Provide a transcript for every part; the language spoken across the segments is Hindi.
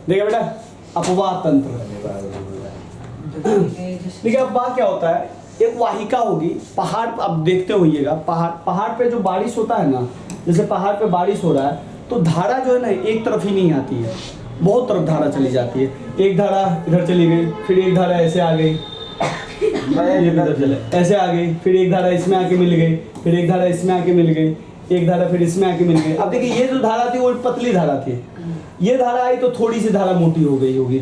देखिए बेटा, अपवाह तंत्र। देखिए अपवाह क्या होता है, एक वाहिका होगी, पहाड़ आप देखते होइएगा, पहाड़ पे जो बारिश होता है ना, जैसे पहाड़ पे बारिश हो रहा है तो धारा जो है ना एक तरफ ही नहीं आती है, बहुत तरफ धारा चली जाती है। एक धारा इधर चली गई, फिर एक धारा ऐसे आ गई, ऐसे आ गई, फिर एक धारा इसमें आके मिल गई, फिर एक धारा इसमें आके मिल गई, एक धारा फिर इसमें आके मिल गई। अब देखिए ये जो धारा थी वो पतली धारा थी, ये धारा आई तो थोड़ी सी धारा मोटी हो गई होगी,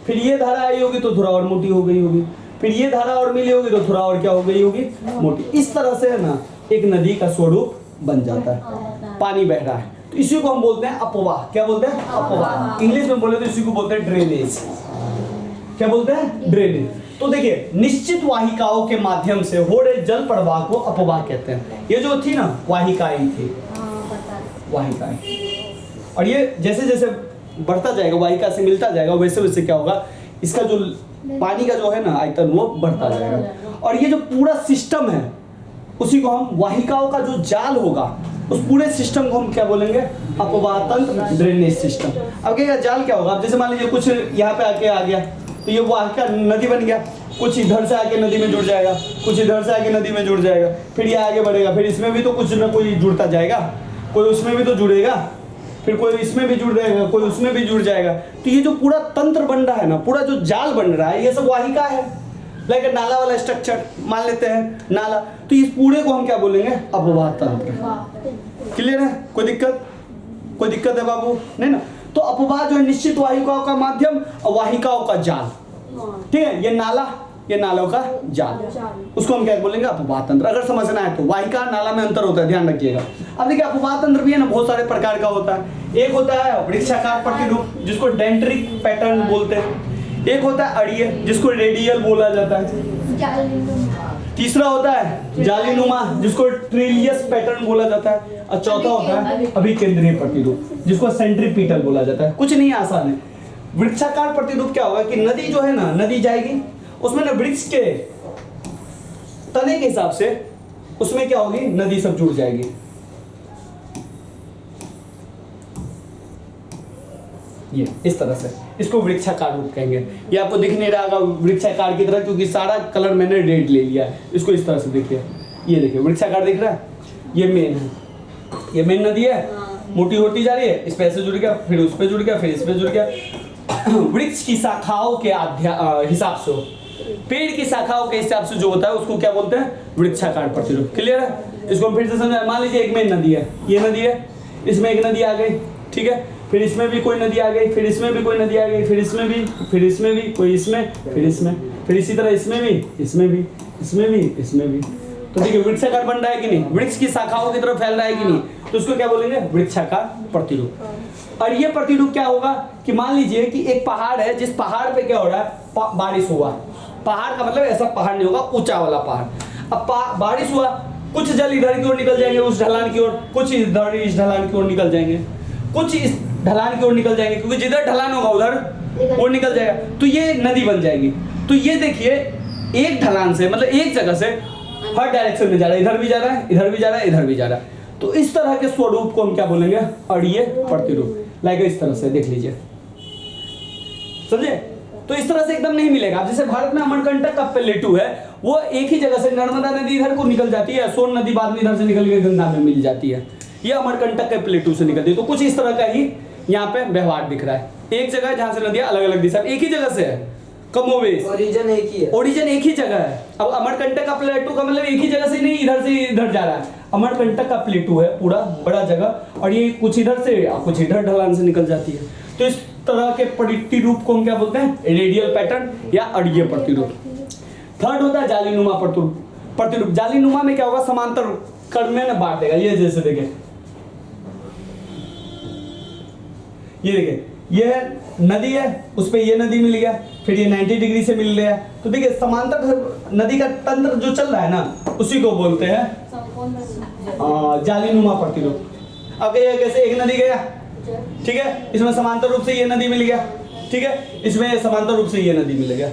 फिर ये धारा आई होगी तो थोड़ा और मोटी हो गई होगी, फिर ये धारा और मिली होगी तो थोड़ा और क्या हो गई होगी, मोटी। इस तरह से है ना एक नदी का स्वरूप बन जाता है, पानी बह रहा है। तो इसी को हम बोलते हैं अपवाह। क्या बोलते हैं? अपवाह। इंग्लिश में बोले तो इसी को बोलते हैं ड्रेनेज। क्या बोलते हैं? ड्रेनेज। तो देखिए निश्चित वाहिकाओं के माध्यम से हो रहे जल प्रवाह को अपवाह कहते हैं। ये जो थी ना वाहिकाएं थी, वाहिकाएं, और ये जैसे जैसे बढ़ता जाएगा, वाहिका से मिलता जाएगा, वैसे वैसे क्या होगा, इसका जो पानी का जो है ना आयतन वो बढ़ता जाएगा। और ये जो पूरा सिस्टम है उसी को हम वाहिकाओं का जो जाल होगा उस पूरे सिस्टम को हम क्या बोलेंगे? अपवाह तंत्र, ड्रेनेज सिस्टम। अब क्या जाल क्या होगा? अब जैसे मान लीजिए कुछ यहाँ पे आके आ गया तो ये वाहिका नदी बन गया, कुछ इधर से आके नदी में जुड़ जाएगा, कुछ इधर से आके नदी में जुड़ जाएगा, फिर ये आगे बढ़ेगा, फिर इसमें भी तो कुछ ना कोई जुड़ता जाएगा, कोई उसमें भी तो जुड़ेगा, फिर कोई इसमें भी जुड़ जाएगा, कोई उसमें भी जुड़ जाएगा। तो ये जो पूरा तंत्र बन रहा है ना, पूरा जो जाल बन रहा है, ये सब वाहिका है। लाइक नाला वाला स्ट्रक्चर मान लेते हैं, नाला, तो इस पूरे को हम क्या बोलेंगे? अपवाह तंत्र। क्लियर है? कोई दिक्कत? कोई दिक्कत है बाबू? नहीं ना। तो अपवाह जो है निश्चित वाहिकाओं का माध्यम और वाहिकाओं का जाल, ठीक है, ये नाला, ये नालों का जाल, उसको हम क्या बोलेंगे? अपवाह तंत्र। अगर समझना है तो वाहिका नाला में अंतर होता है, ध्यान रखिएगा। अब देखिए अपवाह तंत्र भी है ना बहुत सारे प्रकार का होता है। एक होता है वृक्षाकार प्रतिरूप जिसको डेंड्रिक पैटर्न बोलते हैं, एक होता है अड़िये जिसको रेडियल बोला जाता है, तीसरा होता है जालीनुमा जिसको ट्रिलियस पैटर्न बोला जाता है, और चौथा होता है अभिकेंद्रीय प्रतिरूप जिसको सेंट्रीपिटल बोला जाता है। कुछ नहीं आसान है। वृक्षाकार प्रतिरूप क्या होगा कि नदी जो है ना, नदी जाएगी उसमें ना वृक्ष के तने के हिसाब से उसमें क्या होगी, नदी सब जुड़ जाएगी। ये इस तरह से इसको वृक्षाकार रूप कहेंगे। ये आपको दिख नहीं रहा होगा वृक्षाकार की तरह क्योंकि सारा कलर मैंने रेड ले लिया है। इसको इस तरह से देखिए, ये देखिए वृक्षाकार दिख रहा है, ये मेन है, ये मेन नदी है, मोटी होती जा रही है, इस पे ऐसे जुड़ गया, फिर उस पे जुड़ गया, फिर इस पे जुड़ गया। वृक्ष की शाखाओं के हिसाब से, पेड़ की शाखाओं के हिसाब से जो होता है उसको क्या बोलते हैं? वृक्षाकार प्रतिरूप। क्लियर है? इसको हम फिर से समझाएं। मान लीजिए एक मेन नदी है, ये नदी है, इसमें एक नदी आ गई, ठीक है, फिर इसमें भी कोई नदी आ गई, फिर इसमें भी कोई नदी आ गई, फिर इसमें भी, फिर इसमें भी, कोई इसमें, फिर इसमें, फिर इसी तरह इसमें भी, इसमें भी, इसमें भी, इसमें भी। तो देखिए वृक्षाकार बन रहा है कि नहीं, वृक्ष की शाखाओं की तरफ फैल रहा है कि नहीं, तो उसको क्या बोलेंगे? वृक्षाकार प्रतिरूप। और ये प्रतिरूप क्या होगा कि मान लीजिए कि एक पहाड़ है, जिस पहाड़ पे क्या हो रहा है, बारिश हुआ। पहाड़ का मतलब ऐसा पहाड़ नहीं होगा, ऊंचा वाला पहाड़। अब बारिश हुआ, कुछ जल इधर की ओर निकल जाएंगे उस ढलान की ओर, कुछ इधर इस ढलान की ओर निकल जाएंगे, कुछ इस ढलान की ओर निकल जाएंगे, क्योंकि जिधर ढलान होगा उधर वो निकल जाएगा, तो ये नदी बन जाएगी। तो ये देखिए एक ढलान से मतलब एक जगह से हर डायरेक्शन में जा रहा है, इधर भी जा रहा है, इधर भी जा रहा है, इधर भी जा रहा है। तो इस तरह के स्वरूप को हम क्या बोलेंगे? अड़िये प्रतिरूप। लाइक इस तरह से देख लीजिए, समझे? तो इस तरह से एकदम नहीं मिलेगा। जैसे भारत में अमरकंटक का प्लेटू है, वो एक ही जगह से नर्मदा नदी इधर को निकल जाती है, सोन नदी बाद में इधर से निकल के गंगा में मिल जाती है, ये अमरकंटक के प्लेटू से निकलती है। तो कुछ इस तरह का ही यहाँ पे व्यवहार दिख रहा है। एक जगह जहाँ से नदियाँ अलग अलग दिशा, एक ही जगह से है, कमोबेश ओरिजिन एक ही है, ओरिजिन एक ही जगह है। अब अमरकंटक का प्लेटू का मतलब एक ही जगह से नहीं इधर से इधर जा रहा है, अमरकंटक का प्लेटू है पूरा बड़ा जगह, और ये कुछ इधर से कुछ इधर ढलान से निकल जाती है। तो इस तरह के प्रतिरूप को हम क्या बोलते हैं? रेडियल पैटर्न या अड़िये प्रतिरूप। थर्ड होता है जालीनुमा प्रतिरूप। जालीनुमा में क्या होगा? समांतर क्रम में बांट देगा। ये जैसे देखें, ये देखिए, ये नदी है, उस पे ये नदी मिल गया, फिर ये 90 डिग्री से मिल गया। तो देखिए समांतर नदी का तंत्र जो चल रहा है ना, उसी को बोलते हैं जालीनुमा प्रतिरूप। अब ये कैसे, एक नदी गया, ठीक है, इसमें समांतर रूप से ये नदी मिल गया, ठीक है, इसमें समांतर रूप से ये नदी मिल गया,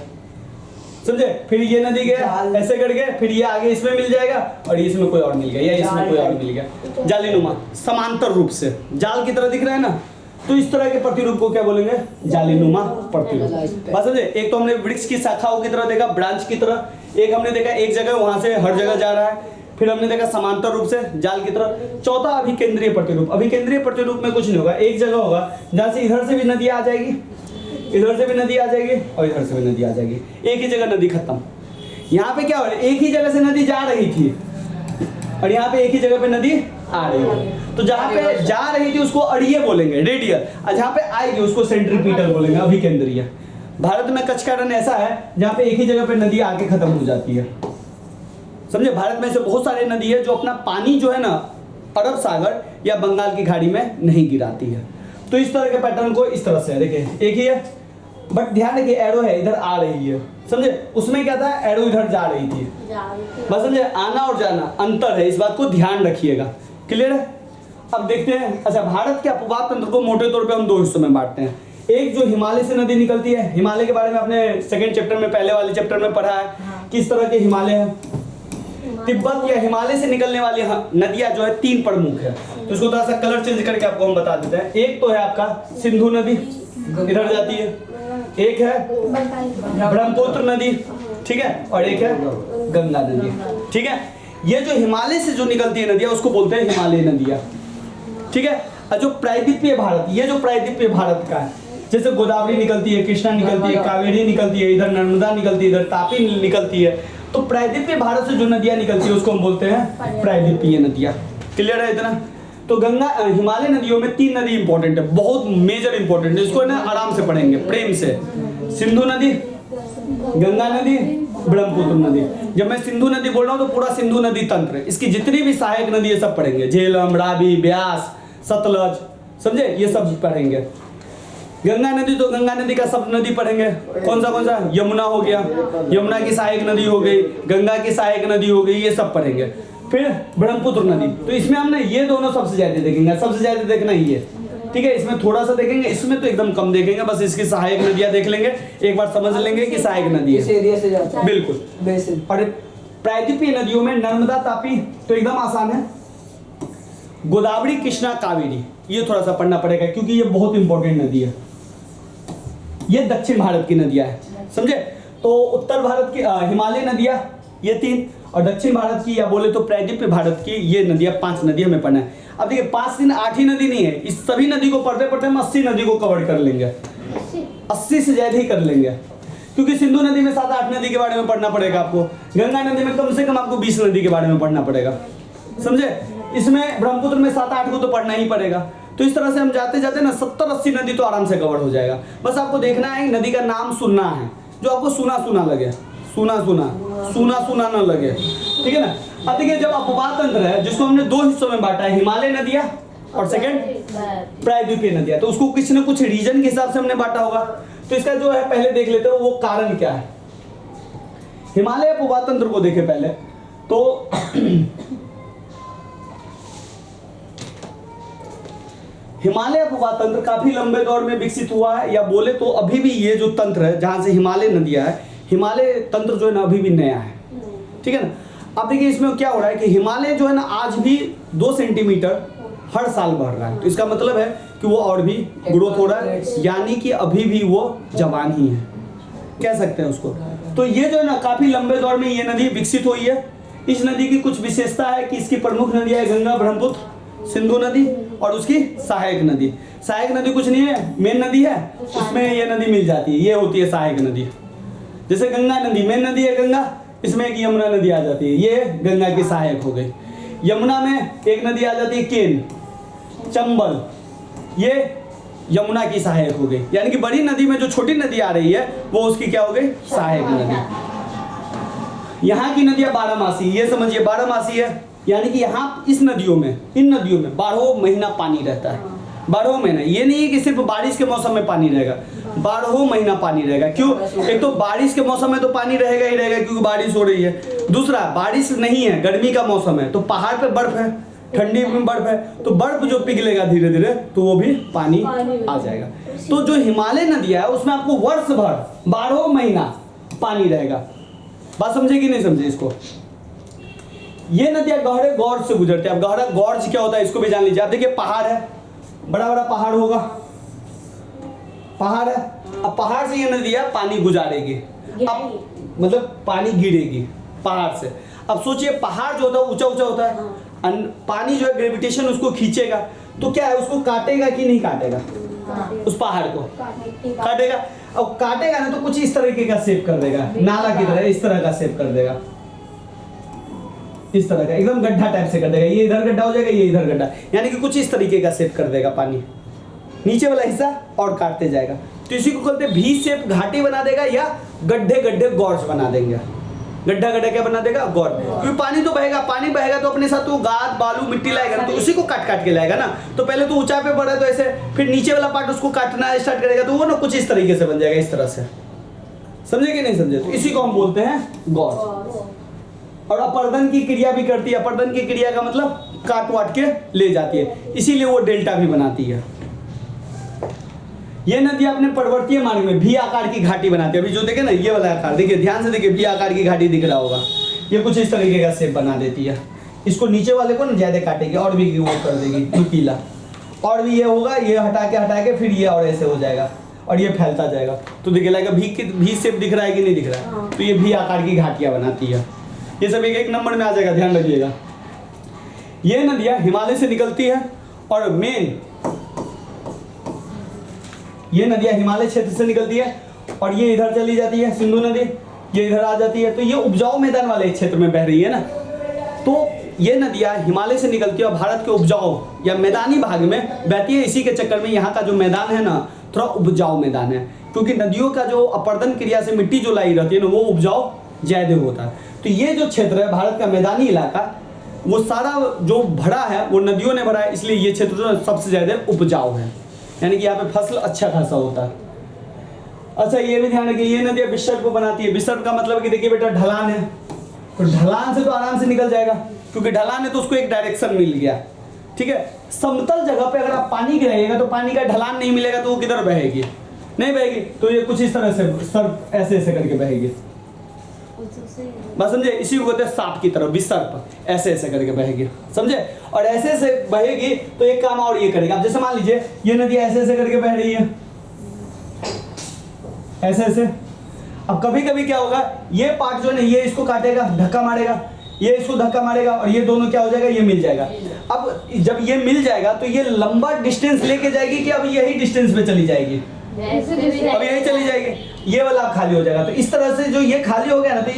समझे? फिर ये नदी गया ऐसे करके, फिर ये आगे इसमें मिल जाएगा, और इसमें कोई और मिल गया, या इसमें कोई और मिल गया। जालीनुमा समांतर रूप से, जाल की तरह दिख रहा है ना, तो इस तरह के प्रतिरूप को क्या बोलेंगे? जालीनुमा प्रतिरूप। बात समझे? एक तो हमने वृक्ष की शाखाओं की तरह देखा, ब्रांच की तरह, एक हमने देखा एक जगह वहां से हर जगह जा रहा है, फिर हमने देखा समांतर रूप से जाल की तरह। चौथा अभिकेंद्रीय प्रतिरूप। अभिकेंद्रीय प्रतिरूप में कुछ नहीं होगा, एक जगह होगा जहां से इधर से भी नदी आ जाएगी, इधर से भी नदी आ जाएगी और इधर से भी नदी आ जाएगी, एक ही जगह नदी खत्म। यहाँ पे क्या हो रहा है? एक ही जगह से नदी जा रही थी और यहाँ पे एक ही जगह पे नदी आ रही है। तो जहाँ पे जा रही थी उसको अड़िये बोलेंगे, रेडियल, और जहाँ पे आएगी उसको सेंट्रीपिटल बोलेंगे, अभिकेंद्रीय। भारत में कच्छ का रण ऐसा है जहाँ पे एक ही जगह पे नदी आके खत्म हो जाती है। समझे? भारत में ऐसे बहुत सारे नदी है जो अपना पानी जो है ना अरब सागर या बंगाल की खाड़ी में नहीं गिराती है। तो इस तरह के पैटर्न को इस तरह से देखिए, एक ही है बट ध्यान रखिए एरो है इधर आ रही है, समझे? उसमें क्या था? एरो इधर जा रही थी, बस समझे? आना और जाना अंतर है, इस बात को ध्यान रखिएगा। क्लियर है? अब देखते हैं। अच्छा, भारत के अपवाद तंत्र को मोटे तौर पे हम दो हिस्सों में बांटते हैं। एक जो हिमालय से नदी निकलती है, हिमालय के बारे में आपने सेकंड चैप्टर में, पहले वाले चैप्टर में पढ़ा है किस तरह के हिमालय है। तिब्बत या हिमालय से निकलने वाली नदियां जो है तीन प्रमुख है, तो इसको थोड़ा सा कलर चेंज करके आपको हम बता देते हैं। एक तो है आपका सिंधु नदी, इधर जाती है, एक है ब्रह्मपुत्र नदी, ठीक है, और एक है गंगा नदी, ठीक है। ये जो हिमालय से जो निकलती है नदियां उसको बोलते हैं हिमालय नदियां, ठीक है। और जो प्रायद्वीपीय भारत, ये जो प्रायद्वीपीय भारत का है, जैसे गोदावरी निकलती है, कृष्णा निकलती है, कावेरी निकलती है, इधर नर्मदा निकलती है, इधर तापी निकलती है, तो प्रायद्वीपीय भारत से जो नदियां निकलती है उसको हम बोलते हैं प्रायद्वीपीय नदियां। क्लियर है इतना? तो गंगा, हिमालय नदियों में तीन नदी इंपॉर्टेंट है, बहुत मेजर इंपॉर्टेंट है, इसको ना आराम से पढ़ेंगे प्रेम से। सिंधु नदी, गंगा नदी, ब्रह्मपुत्र नदी। जब मैं सिंधु नदी बोल रहा हूँ तो पूरा सिंधु नदी तंत्र, इसकी जितनी भी सहायक नदी है सब पढ़ेंगे, झेलम, रावी, ब्यास, सतलज, समझे? ये सब पढ़ेंगे। गंगा नदी तो गंगा नदी का सब नदी पढ़ेंगे, कौन सा? यमुना हो गया, यमुना की सहायक नदी हो गई, गंगा की सहायक नदी हो गई, ये सब पढ़ेंगे। फिर ब्रह्मपुत्र नदी, तो इसमें हमने ये दोनों सबसे ज्यादा देखेंगे, सबसे ज्यादा देखना ही है, ठीक है। इसमें थोड़ा सा देखेंगे, इसमें तो एकदम कम देखेंगे, बस इसकी सहायक नदियां देख लेंगे, एक बार समझ लेंगे कि सहायक नदी है, बिल्कुल। और प्रायद्वीपीय नदियों में नर्मदा, तापी तो एकदम आसान है, गोदावरी, कृष्णा, कावेरी, ये थोड़ा सा पढ़ना पड़ेगा क्योंकि ये बहुत इंपॉर्टेंट नदी है। ये दक्षिण भारत की नदियां हैं, समझे? तो उत्तर भारत की हिमालय नदियां ये तीन, और दक्षिण भारत की या बोले तो प्रायद्वीपीय भारत की ये नदियां, 5 नदी हमें पढ़ना है। अब देखिए 5 दिन 8 ही नदी नहीं है, इस सभी नदी को पढ़ते पढ़ते हम 80 नदी को कवर कर लेंगे, 80 से ज्यादा ही कर लेंगे, क्योंकि सिंधु नदी में 7-8 नदी के बारे में पढ़ना पड़ेगा आपको, गंगा नदी में कम से कम आपको 20 नदी के बारे में पढ़ना पड़ेगा, समझे? इसमें ब्रह्मपुत्र में 7-8 को तो पढ़ना ही पड़ेगा। तो इस तरह से हम जाते जाते ना 70-80 नदी तो आराम से कवर हो जाएगा। बस आपको देखना है नदी का नाम सुनना है, जो आपको सुना सुना लगे, सुना सुना ना लगे, ठीक है ना। अब देखिए जब अपवाद तंत्र है जिसको हमने 2 हिस्सों में बांटा है, हिमालय नदियां और सेकंड प्रायद्वीपीय नदियां, तो उसको किसी न कुछ रीजन के हिसाब से हमने बांटा होगा। तो इसका जो है पहले देख लेते हो वो कारण क्या है। हिमालय अपवाद तंत्र को देखें पहले तो हिमालय अपवाद तंत्र काफी लंबे दौर में विकसित हुआ है, या बोले तो अभी भी ये जो तंत्र है जहां से हिमालय नदियां है, हिमालय तंत्र जो है ना अभी भी नया है, ठीक है ना। अब देखिए इसमें क्या हो रहा है कि हिमालय जो है ना आज भी 2 सेंटीमीटर हर साल बढ़ रहा है, तो इसका मतलब है कि वो और भी ग्रोथ हो रहा है, यानी कि अभी भी वो जवान ही है, कह सकते हैं उसको। तो ये जो है ना काफी लंबे दौर में ये नदी विकसित हुई है। इस नदी की कुछ विशेषता है कि इसकी प्रमुख नदियां है गंगा, ब्रह्मपुत्र, सिंधु नदी और उसकी सहायक नदी। सहायक नदी कुछ नहीं है, मेन नदी है, उसमें ये नदी मिल जाती है, ये होती है सहायक नदी। जैसे गंगा नदी मेन नदी है गंगा, इसमें एक यमुना नदी आ जाती है, ये गंगा की सहायक हो गई। यमुना में एक नदी आ जाती है केन, चंबल, ये यमुना की सहायक हो गई, यानी कि बड़ी नदी में जो छोटी नदी आ रही है वो उसकी क्या हो गई? सहायक नदी। यहाँ की नदियां 12मासी, ये समझिए 12मासी है, यानी कि यहाँ इस नदियों में, इन नदियों में 12 महीना पानी रहता है। 12 महीना, ये नहीं है कि सिर्फ बारिश के मौसम में पानी रहेगा, 12 महीना पानी रहेगा। क्यों? एक तो बारिश के मौसम में तो पानी रहेगा ही रहेगा क्योंकि बारिश हो रही है, दूसरा बारिश नहीं है, गर्मी का मौसम है तो पहाड़ पे बर्फ है, ठंडी में बर्फ है, तो बर्फ जो पिघलेगा धीरे धीरे तो वो भी पानी आ जाएगा। तो जो हिमालय नदियां है उसमें आपको वर्ष भर 12 महीना पानी रहेगा। बात समझे कि नहीं समझे इसको? ये नदियां गहरे गौर्ज से गुजरती है। अब गहरा गौर्ज क्या होता है इसको भी जान लीजिए। आप देखिए पहाड़ है, बड़ा बड़ा पहाड़ होगा, पहाड़ है, अब पहाड़ से ये नदियाँ पानी गुजारेगी, अब मतलब पानी गिरेगी पहाड़ से। अब सोचिए पहाड़ जो होता है ऊंचा ऊंचा होता है, पानी जो है ग्रेविटेशन उसको खींचेगा, तो क्या है उसको काटेगा कि नहीं काटेगा, उस पहाड़ को काटेगा। अब काटेगा ना तो कुछ इस तरीके का शेप कर देगा, नाला की तरह इस तरह का शेप कर देगा, इस तरह का एकदम गड्ढा टाइप से कर देगा, ये इधर गड्ढा हो जाएगा, ये इधर गड्ढा, यानी कि कुछ इस तरीके का शेप कर देगा पानी, नीचे वाला हिस्सा और काटते जाएगा। तो इसी को कहते हैं भी शेप घाटी बना देगा, या गड्ढे गड्ढे गॉर्ज बना देंगे। गड्ढा गड्ढा क्या बना देगा, गॉर्ज, क्योंकि पानी तो बहेगा, पानी बहेगा तो अपने साथ तो गाद बालू मिट्टी लाएगा ना, तो उसी को काट काट के लाएगा ना। तो पहले तो ऊंचाई पे बढ़ा तो ऐसे, फिर नीचे वाला पार्ट उसको काटना स्टार्ट करेगा, तो वो ना कुछ इस तरीके से बन जाएगा, इस तरह से। समझे कि नहीं समझे? तो इसी को हम बोलते हैं गॉर्ज। और अपर्दन की क्रिया भी करती है, अपर्दन की क्रिया का मतलब काट वाट के ले जाती है, इसीलिए वो डेल्टा भी बनाती है। ये नदी अपने पर्वतीय मार्ग में भी आकार की घाटी बनाती है। अभी जो देखे ना ये वाला आकार, देखिए ध्यान से देखिए, भी आकार की घाटी दिख रहा होगा, ये कुछ इस तरीके का शेप बना देती है। इसको नीचे वाले को ना ज्यादा काटेगी और भी वो कर देगी नुकीला, और भी ये होगा, ये हटा के फिर ये और ऐसे हो जाएगा और ये फैलता जाएगा। तो देखिए लगेगा भी शेप दिख रहा है कि नहीं दिख रहा है, तो ये भी आकार की घाटियां बनाती है। ये सब एक नंबर में आ जाएगा, ध्यान रखिएगा। ये नदियां हिमालय से निकलती है, और मेन ये नदियां हिमालय क्षेत्र से निकलती है, और ये इधर चली जाती है सिंधु नदी, ये इधर आ जाती है। तो ये उपजाऊ मैदान वाले क्षेत्र में बह रही है ना, तो ये नदियां हिमालय से निकलती है और भारत के उपजाऊ या मैदानी भाग में बहती है। इसी के चक्कर में यहाँ का जो मैदान है ना, थोड़ा उपजाऊ मैदान है, क्योंकि नदियों का जो अपर्दन क्रिया से मिट्टी जो लाई रहती है ना, वो उपजाऊ ज्यादा होता है। तो ये जो क्षेत्र है भारत का मैदानी इलाका, वो सारा जो भरा है वो नदियों ने भरा है, इसलिए ये क्षेत्र जो सबसे ज्यादा उपजाऊ है, यानी कि यहाँ पे फसल अच्छा खासा होता है। अच्छा ये भी ध्यान रखिए, ये नदियाँ विसर्ग बनाती है। विसर्ग का मतलब कि देखिए बेटा ढलान है, तो ढलान से तो आराम से निकल जाएगा, क्योंकि ढलान है तो उसको एक डायरेक्शन मिल गया, ठीक है। समतल जगह पे अगर आप पानी गिराइएगा तो पानी का ढलान नहीं मिलेगा, तो वो किधर बहेगी, नहीं बहेगी। तो ये कुछ इस तरह से सर ऐसे ऐसे करके बहेगी, बस समझे। इसी को कहते हैं सांप की तरह, विसर्प, ऐसे ऐसे करके बहेगी, समझे। और ऐसे ऐसे बहेगी तो एक काम और ये करेगा। अब जैसे मान लीजिए ये नदी ऐसे ऐसे करके बह रही है, ऐसे ऐसे। अब कभी कभी क्या होगा, ये पार्ट जो है ना, ये इसको काटेगा, धक्का मारेगा, ये इसको धक्का मारेगा, और ये दोनों क्या हो जाएगा, ये मिल जाएगा। अब जब ये मिल जाएगा तो ये लंबा डिस्टेंस लेके जाएगी कि अब यही डिस्टेंस पे चली जाएगी, अब यही चली जाएगी, ये वाला खाली हो जाएगा। तो इस तरह से जो ये खाली हो गया ना, तो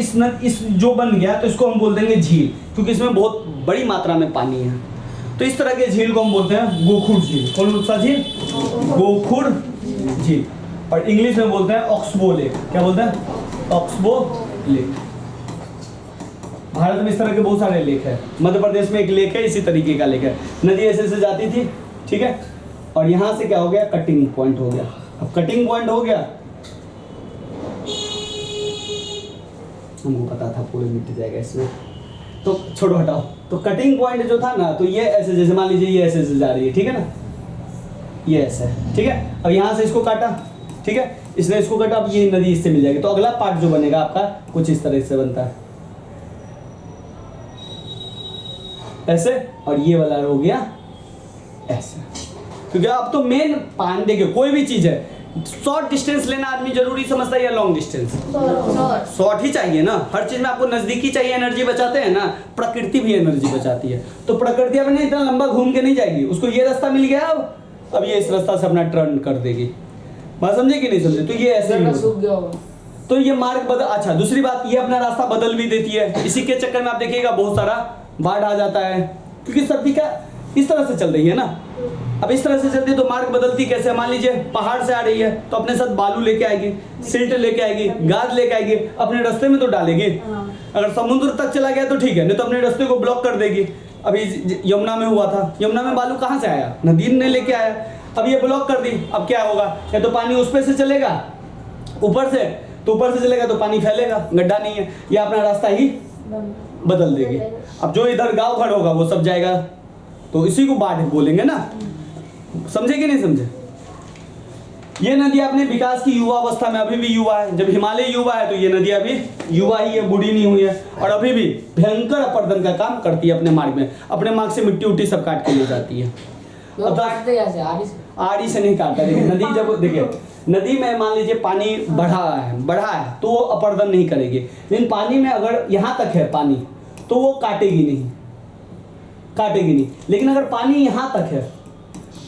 इस जो बन गया तो इसको हम बोल देंगे झील, क्योंकि इसमें बहुत बड़ी मात्रा में पानी है। तो इस तरह के झील को हम बोलते हैं गोखुर झील। कौन सा झील? गोखुर झील। और इंग्लिश में बोलते हैं ऑक्सबो लेक। क्या बोलते हैं? Oxbow lake. भारत में इस तरह के बहुत सारे लेक है। मध्य प्रदेश में एक लेक है, इसी तरीके का लेक है। नदी ऐसे से जाती थी, ठीक है, और यहाँ से क्या हो गया, कटिंग पॉइंट हो गया। अब कटिंग पॉइंट हो गया, हमको पता था पूरे मिट जाएगा इसमें, तो छोड़ो हटाओ। तो कटिंग पॉइंट जो था ना, तो ये ऐसे, जैसे मान लीजिए ये ऐसे से जा रही है, ठीक है ना, ये ऐसे, ठीक है। अब यहाँ से इसको काटा, ठीक है, इसने इसको काटा, अब ये नदी इससे मिल जाएगी। तो अगला पार्ट जो बनेगा आपका कुछ इस तरह से बनता है, ऐसे, और ये वाला हो गया ऐसे। क्योंकि अब तो मेन पानी, देखिए कोई भी चीज है, शॉर्ट डिस्टेंस लेना आदमी जरूरी समझता है या लॉन्ग डिस्टेंस? शॉर्ट ही चाहिए ना। हर चीज में आपको नजदीकी चाहिए, एनर्जी बचाते हैं ना। प्रकृति भी एनर्जी बचाती है, तो प्रकृति अपने इतना लंबा घूम के नहीं जाएगी, उसको ये रास्ता मिल गया, अब ये इस रास्ता से अपना टर्न कर देगी। बात समझे कि नहीं समझे? तो ये ऐसे सूख गया होगा, तो ये मार्ग बदल। अच्छा दूसरी बात, ये अपना रास्ता बदल भी देती है। इसी के चक्कर में आप देखिएगा बहुत सारा बाढ़ आ जाता है, क्योंकि सर्दी का इस तरह से चल रही है ना। अब इस तरह से चलती है तो मार्ग बदलती कैसे? मान लीजिए पहाड़ से आ रही है तो अपने साथ बालू लेके आएगी, सिल्ट लेके आएगी, गाद लेके आएगी, अपने रास्ते में तो डालेगी। अगर समुद्र तक चला गया तो ठीक है, नहीं तो अपने रास्ते को ब्लॉक कर देगी। अभी यमुना में हुआ था, यमुना में बालू कहाँ से आया? नदी ने लेके आया। अब ये ब्लॉक कर दी, अब क्या होगा, या तो पानी उस पे से चलेगा ऊपर से, तो ऊपर से चलेगा तो पानी फैलेगा, गड्ढा नहीं है, या अपना रास्ता ही बदल देगी। अब जो इधर गांव घर होगा वो सब जाएगा, तो इसी को बाढ़ बोलेंगे ना। समझे कि नहीं समझे? ये नदी अपने विकास की युवा अवस्था में, अभी भी युवा है। जब हिमालय युवा है तो ये नदी अभी युवा ही है, बूढ़ी नहीं हुई है, और अभी भी भयंकर अपर्दन का काम करती है अपने मार्ग में। अपने मार्ग से मिट्टी उट्टी सब काट के ले जाती है। वो काटते कैसे? आड़ी से नहीं काटता। देखिए नदी जब देखिए नदी में मान लीजिए पानी बढ़ा है तो वो अपर्दन नहीं करेगी, लेकिन पानी में अगर यहाँ तक है पानी तो वो काटेगी नहीं। लेकिन अगर पानी यहाँ तक है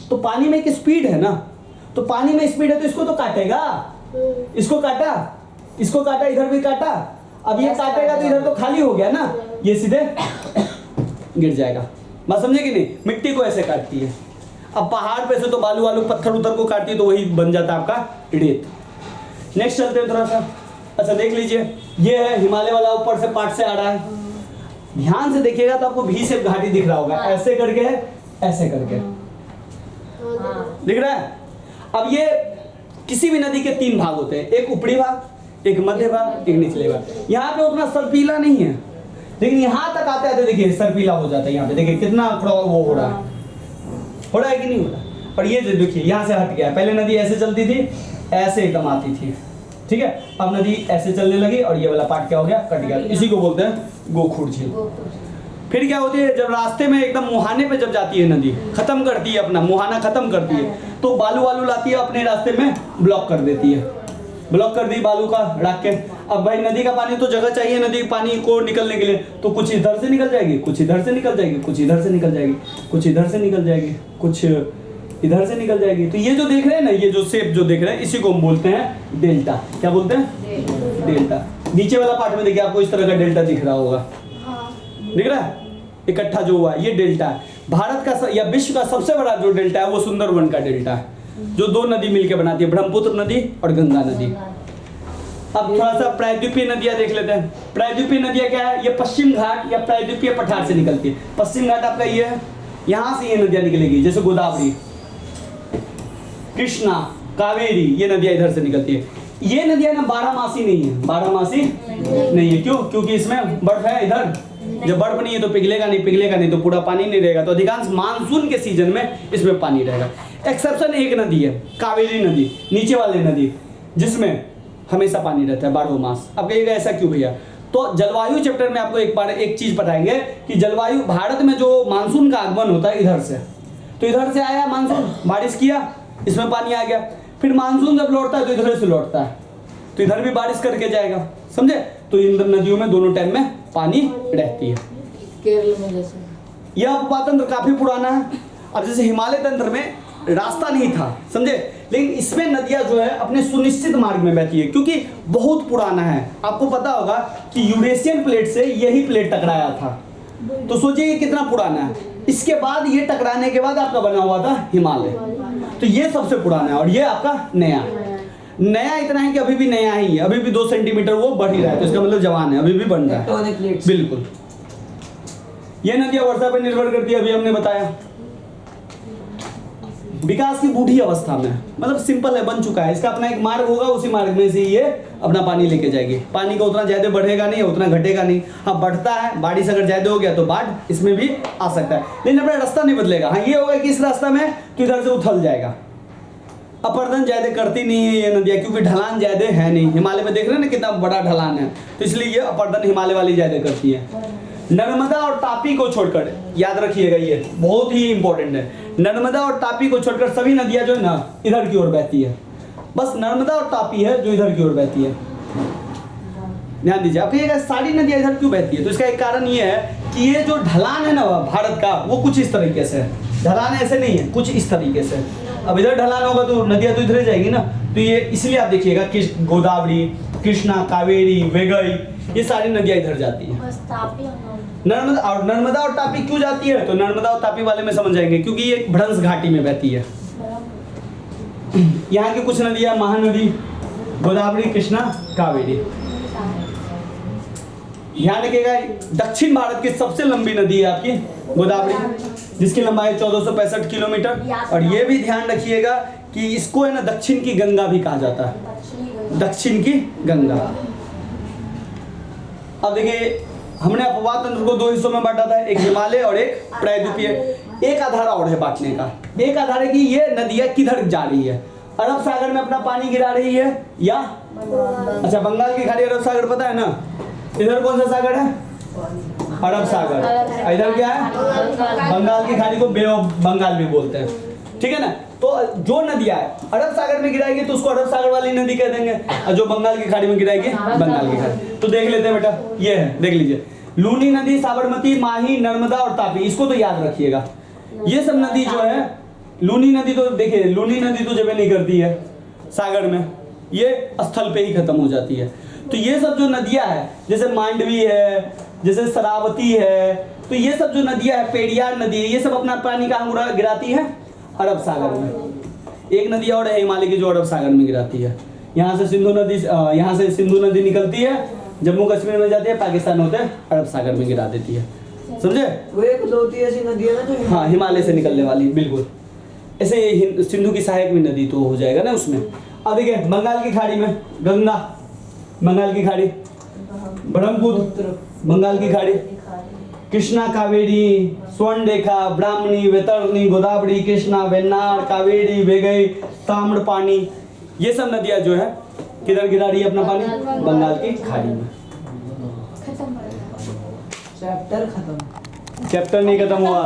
तो पानी में एक स्पीड है ना, तो पानी में स्पीड है तो इसको तो काटेगा। इसको काटा इधर भी काटा, अब ये काटेगा तो इधर तो खाली हो गया ना, ये सीधे गिर जाएगा। बात समझे कि नहीं? मिट्टी को ऐसे काटती है। अब पहाड़ पे से तो बालू पत्थर उतर को काटती है तो वही बन जाता है आपका रेत। नेक्स्ट चलते हैं थोड़ा सा। अच्छा देख लीजिए, ये है हिमालय वाला, ऊपर से पार्ट से आ रहा है। ध्यान से देखिएगा तो आपको भी शेप घाटी दिख रहा होगा, ऐसे करके ऐसे करके दिख रहा है। अब ये किसी भी नदी के 3 भाग होते हैं, एक ऊपरी भाग, एक मध्य भाग, एक निचले भाग। यहाँ पे उतना सर्पीला नहीं है, लेकिन यहाँ तक आते आते देखिए सर्पीला हो जाता है। यहाँ पे देखिए कितना वो हो रहा है कि नहीं हो रहा। और ये देखिए यहाँ से हट गया, पहले नदी ऐसे चलती थी, ऐसे एकदम आती थी, ठीक है। अब नदी ऐसे चलने लगी और ये वाला पार्ट क्या हो गया, कट गया। इसी को बोलते हैं गोखुर झील। फिर क्या होती है, जब रास्ते में एकदम मुहाने पे जब जाती है नदी, खत्म करती है अपना मुहाना, खत्म करती है तो बालू लाती है, अपने रास्ते में ब्लॉक कर देती है। ब्लॉक कर दी बालू का रख के। अब भाई नदी का पानी तो जगह चाहिए, नदी पानी को निकलने के लिए, तो कुछ इधर से निकल जाएगी, कुछ इधर से निकल जाएगी, कुछ इधर से निकल जाएगी, कुछ इधर से निकल जाएगी, कुछ इधर से निकल जाएगी। तो ये जो देख रहे हैं ना, ये जो शेप जो देख रहे हैं, इसी को हम बोलते हैं डेल्टा। क्या बोलते हैं? डेल्टा। नीचे वाला पार्ट में देखिए आपको इस तरह का डेल्टा दिख रहा होगा, दिख रहा है इकट्ठा जो हुआ है, ये डेल्टा है। भारत का या विश्व का सबसे बड़ा जो डेल्टा है वो सुंदरवन का डेल्टा है, जो 2 नदी मिलकर बनाती है, ब्रह्मपुत्र नदी और गंगा नदी। अब थोड़ा सा प्रायद्वीपीय नदियां देख लेते हैं। प्रायद्वीपीय नदियां क्या है? ये पश्चिम घाट या प्रायद्वीपीय पठार से निकलती है। पश्चिम घाट आपका ये है, यहां से ये नदियां निकलेगी, जैसे गोदावरी, कृष्णा, कावेरी, ये नदियां इधर से निकलती है। ये नदियां ना 12मासी नहीं है, 12मासी नहीं है। क्यों? क्योंकि इसमें बर्फ है इधर, जब बर्फ नहीं है तो पिघलेगा नहीं तो पूरा पानी नहीं रहेगा, तो अधिकांश मानसून के सीजन में इसमें पानी रहेगा। एक्सेप्शन एक नदी है, कावेरी नदी, नीचे वाली नदी, जिसमें हमेशा पानी रहता है 12 मास। अब कहिएगा ऐसा क्यों भैया? तो जलवायु चैप्टर में आपको एक चीज बताएंगे कि जलवायु, भारत में जो मानसून का आगमन होता है इधर से, तो इधर से आया मानसून, बारिश किया, इसमें पानी आ गया। फिर मानसून जब लौटता है तो इधर से लौटता है, तो इधर भी बारिश करके जाएगा, समझे? तो इन नदियों में दोनों टाइम में पानी रहती है। केरल में जैसे यह अपवाद तंत्र काफी पुराना है। अब जैसे हिमालय तंत्र में रास्ता नहीं था, समझे, लेकिन इसमें नदियां जो है अपने सुनिश्चित मार्ग में बहती है, क्योंकि बहुत पुराना है। आपको पता होगा कि यूरेशियन प्लेट से यही प्लेट टकराया था, तो सोचिए ये कितना पुराना है। इसके बाद ये टकराने के बाद आपका बना हुआ था हिमालय, तो ये सबसे पुराना है। और ये आपका नया इतना है कि अभी भी नया ही है, अभी भी 2 सेंटीमीटर वो बढ़ ही रहा है, तो इसका मतलब जवान है, अभी भी बन रहा है। बिल्कुल। ये नदियां वर्षा पर निर्भर करती है, अभी हमने बताया। विकास की बूढ़ी अवस्था में, मतलब सिंपल है, बन चुका है, इसका अपना एक मार्ग होगा, उसी मार्ग में से ये अपना पानी लेके जाएगी। पानी का उतना ज्यादा बढ़ेगा नहीं, उतना घटेगा नहीं। हाँ बढ़ता है, बारिश अगर ज्यादा हो गया तो बाढ़ इसमें भी आ सकता है, लेकिन अपना रास्ता नहीं बदलेगा। हाँ ये होगा कि इस रास्ता में तो इधर से उथल जाएगा। अपर्दन ज्यादा करती नहीं है ये नदियाँ, क्योंकि ढलान ज्यादा है नहीं। हिमालय में देख रहे हैं ना कितना बड़ा ढलान है, तो इसलिए ये अपर्दन हिमालय वाली ज्यादा करती है। नर्मदा और तापी को छोड़कर, याद रखिएगा ये बहुत ही इंपॉर्टेंट है, नर्मदा और तापी को छोड़कर सभी नदियां जो है ना इधर की ओर बहती है। बस नर्मदा और तापी है जो इधर की ओर बहती है। ध्यान दीजिए, आप कहिएगा सारी नदियां इधर क्यों बहती है, तो इसका एक कारण ये है कि ये जो ढलान है ना भारत का, वो कुछ इस तरीके से है। ढलान ऐसे नहीं है, कुछ इस तरीके से। अब इधर ढलान होगा तो नदियां तो इधर जाएगी ना, तो ये इसलिए आप देखिएगा कि गोदावरी, कृष्णा, कावेरी, वेगई, ये सारी नदियां इधर जाती है। नर्मदा और तापी क्यों जाती है, तो नर्मदा और तापी वाले में समझ जाएंगे, क्योंकि ये भ्रंश घाटी में बहती है। यहाँ की कुछ नदियां, महानदी, गोदावरी, कृष्णा, कावेरी। ध्यान रखिएगा, दक्षिण भारत की सबसे लंबी नदी है आपकी गोदावरी, जिसकी लंबाई 1465 किलोमीटर। और ये भी ध्यान रखिएगा कि इसको है ना दक्षिण की गंगा भी कहा जाता है, दक्षिण की गंगा। अब देखिए, हमने अपवाद तंत्र को 2 हिस्सों में बांटा था, एक हिमालय और एक प्रायद्वीपीय। एक आधार और है बांटने का, एक आधार है कि ये नदियां किधर जा रही है, अरब सागर में अपना पानी गिरा रही है या अच्छा बंगाल की खाड़ी, अरब सागर पता है ना, इधर कौन सा सागर है, अरब सागर। इधर क्या है, बंगाल की खाड़ी को बे ऑफ बंगाल भी बोलते हैं। ठीक है ना। तो जो नदियां अरब सागर में गिराएगी तो उसको अरब सागर वाली नदी कह देंगे, और जो बंगाल की खाड़ी में गिराएगी बंगाल की खाड़ी। तो देख लेते हैं बेटा, ये है, देख लीजिए, लूनी नदी, साबरमती, माही, नर्मदा और तापी, इसको तो याद रखिएगा। ये सब नदी जो है, लूनी नदी तो देखिए, लूनी नदी तो जब नहीं करती है सागर में, ये स्थल पे ही खत्म हो जाती है। तो ये सब जो नदियां है, जैसे मांडवी है, जैसे शरावती है, तो ये सब जो नदियां है, पेरियार नदी है, ये सब अपना पानी कहाँ गिराती है? अरब सागर में। एक नदी और है हिमालय की जो अरब सागर में गिराती है। यहाँ से सिंधु नदी निकलती है, जम्मू कश्मीर में जाती है, पाकिस्तान होते हैं, अरब सागर में गिरा देती है। समझे? वो एक दो ऐसी नदी है ना जो हाँ, हिमालय से निकलने वाली, बिल्कुल। ऐसे सिंधु की सहायक भी नदी तो हो जाएगा ना उसमें। अब देखिए, बंगाल की खाड़ी में गंगा, बंगाल की खाड़ी, ब्रह्मपुत्र, बंगाल की खाड़ी, कृष्णा, कावेरी, स्वर्णरेखा, ब्राह्मणी, वैतरणी, गोदावरी, कृष्णा, वेन्नार, कावेरी, वेगई, ताम्रपानी, ये सब नदियां जो है किधर गिरा रही है अपना पानी? बंगाल की खाड़ी में। चैप्टर खत्म। चैप्टर नहीं खत्म हुआ।